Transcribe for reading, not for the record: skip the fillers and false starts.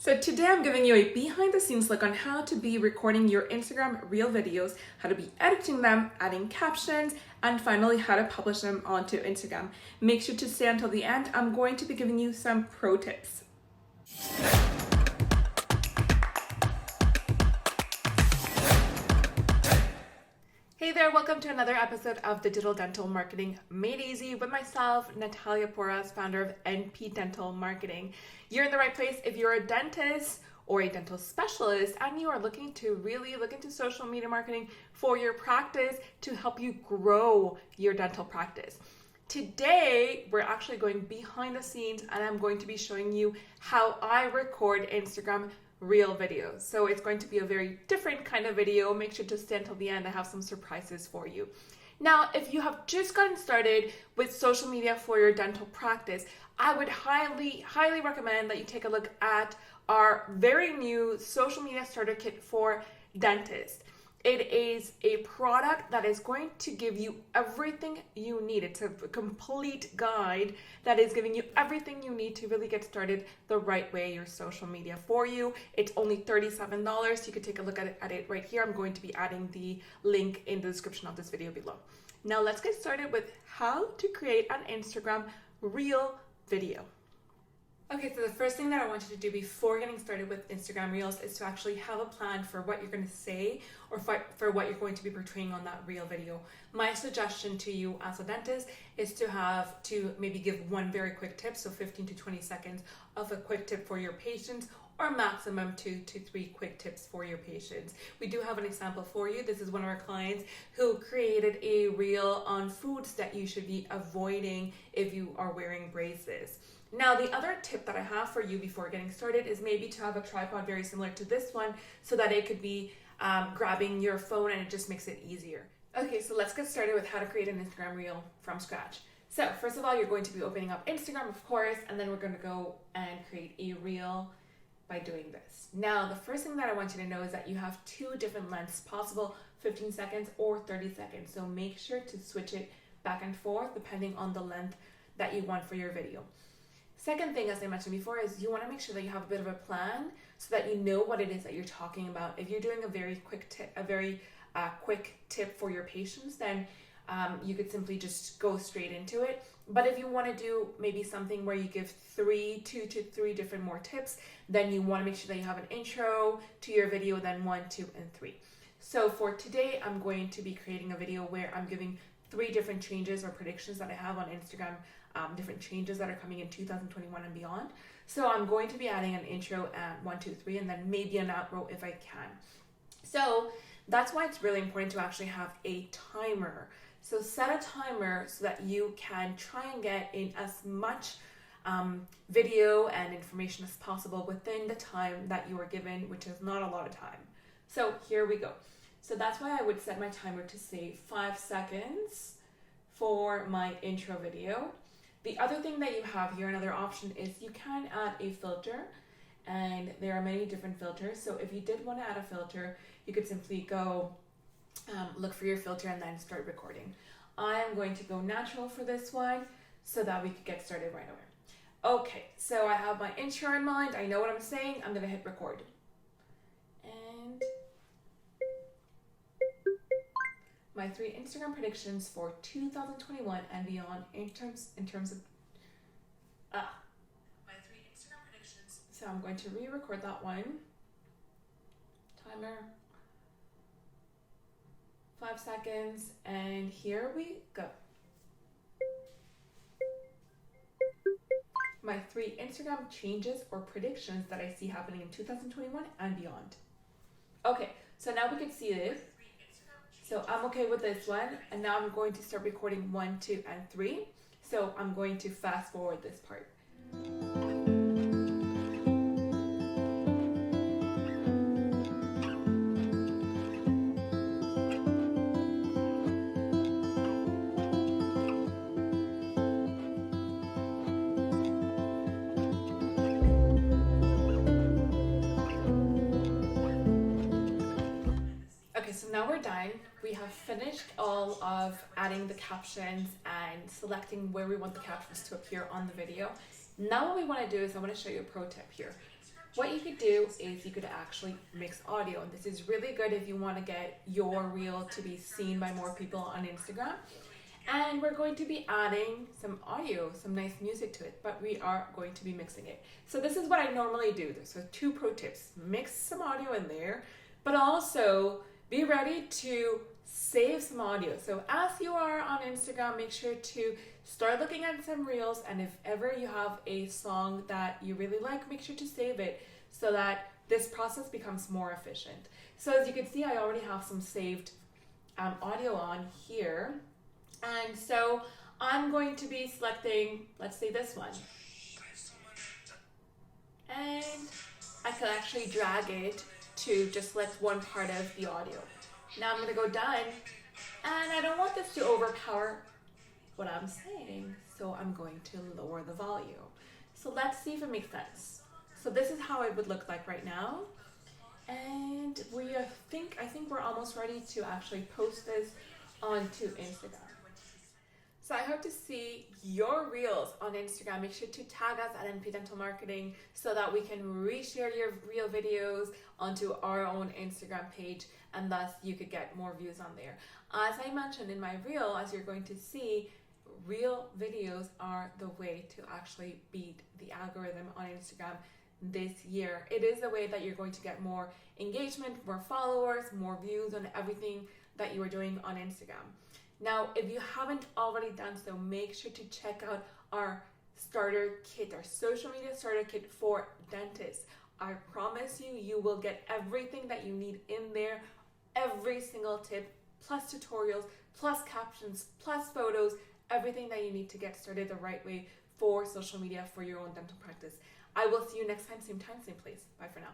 So today I'm giving you a behind the scenes look on how to be recording your Instagram Reel videos, how to be editing them, adding captions, and finally how to publish them onto Instagram. Make sure to stay until the end. I'm going to be giving you some pro tips. Hey there, welcome to another episode of Digital Dental Marketing Made Easy with myself, Natalia Porras, founder of NP Dental Marketing. You're in the right place if you're a dentist or a dental specialist and you are looking to really look into social media marketing for your practice to help you grow your dental practice. Today, we're actually going behind the scenes and I'm going to be showing you how I record Instagram Reel videos. So it's going to be a very different kind of video. Make sure to stay until the end. I have some surprises for you. Now, if you have just gotten started with social media for your dental practice, I would highly recommend that you take a look at our very new social media starter kit for dentists. It is a product that is going to give you everything you need. It's a complete guide that is giving you everything you need to really get started the right way, your social media for you. It's only $37. You could take a look at it right here. I'm going to be adding the link in the description of this video below. Now let's get started with how to create an Instagram Reel video. Okay, so the first thing that I want you to do before getting started with Instagram Reels is to actually have a plan for what you're going to say or for what you're going to be portraying on that Reel video. My suggestion to you as a dentist is to maybe give one very quick tip, so 15 to 20 seconds of a quick tip for your patients, or maximum 2 to 3 quick tips for your patients. We do have an example for you. This is one of our clients who created a reel on foods that you should be avoiding if you are wearing braces. Now, the other tip that I have for you before getting started is maybe to have a tripod very similar to this one so that it could be grabbing your phone and it just makes it easier. Okay, so let's get started with how to create an Instagram Reel from scratch. So first of all, you're going to be opening up Instagram, of course, and then we're going to go and create a Reel by doing this. Now, the first thing that I want you to know is that you have 2 different lengths possible, 15 seconds or 30 seconds. So make sure to switch it back and forth depending on the length that you want for your video. Second thing, as I mentioned before, is you want to make sure that you have a bit of a plan so that you know what it is that you're talking about. If you're doing a very quick tip for your patients, then you could simply just go straight into it. But if you want to do maybe something where you give 2 to 3 different more tips, then you want to make sure that you have an intro to your video, then 1, 2, and 3. So for today, I'm going to be creating a video where I'm giving 3 different changes or predictions that I have on Instagram, different changes that are coming in 2021 and beyond. So I'm going to be adding an intro at 1, 2, 3, and then maybe an outro if I can. So that's why it's really important to actually have a timer. So set a timer so that you can try and get in as much video and information as possible within the time that you are given, which is not a lot of time. So here we go. So that's why I would set my timer to say 5 seconds for my intro video. The other thing that you have here, another option, is you can add a filter, and there are many different filters. So if you did want to add a filter, you could simply go look for your filter and then start recording. I am going to go natural for this one so that we could get started right away. Okay, so I have my intro in mind. I know what I'm saying. I'm going to hit record. And my 3 Instagram predictions for 2021 and beyond in terms of my 3 Instagram predictions. So I'm going to re-record that one. Timer. 5 seconds, and here we go. My 3 Instagram changes or predictions that I see happening in 2021 and beyond. Okay, so now we can see this. So I'm okay with this one, and now I'm going to start recording 1, 2, and 3. So I'm going to fast forward this part. Okay, so now we're done. We have finished all of adding the captions and selecting where we want the captions to appear on the video. Now what we want to do is I want to show you a pro tip here. what you could do is you could actually mix audio. And this is really good if you want to get your reel to be seen by more people on Instagram. And we're going to be adding some audio, some nice music to it, but we are going to be mixing it. So this is what I normally do. So 2 pro tips: mix some audio in there, but also be ready to save some audio. So as you are on Instagram, make sure to start looking at some reels, and if ever you have a song that you really like, make sure to save it so that this process becomes more efficient. So as you can see, I already have some saved audio on here. And so I'm going to be selecting, let's say this one. And I could actually drag it to just select one part of the audio. Now I'm going to go done, and I don't want this to overpower what I'm saying, so I'm going to lower the volume. So let's see if it makes sense. So this is how it would look like right now. And I think we're almost ready to actually post this onto Instagram. So I hope to see your reels on Instagram. Make sure to tag us at NP Dental Marketing so that we can reshare your reel videos onto our own Instagram page, and thus you could get more views on there. As I mentioned in my reel, as you're going to see, reel videos are the way to actually beat the algorithm on Instagram this year. It is the way that you're going to get more engagement, more followers, more views on everything that you are doing on Instagram. Now, if you haven't already done so, make sure to check out our starter kit, our social media starter kit for dentists. I promise you, you will get everything that you need in there, every single tip, plus tutorials, plus captions, plus photos, everything that you need to get started the right way for social media for your own dental practice. I will see you next time, same place. Bye for now.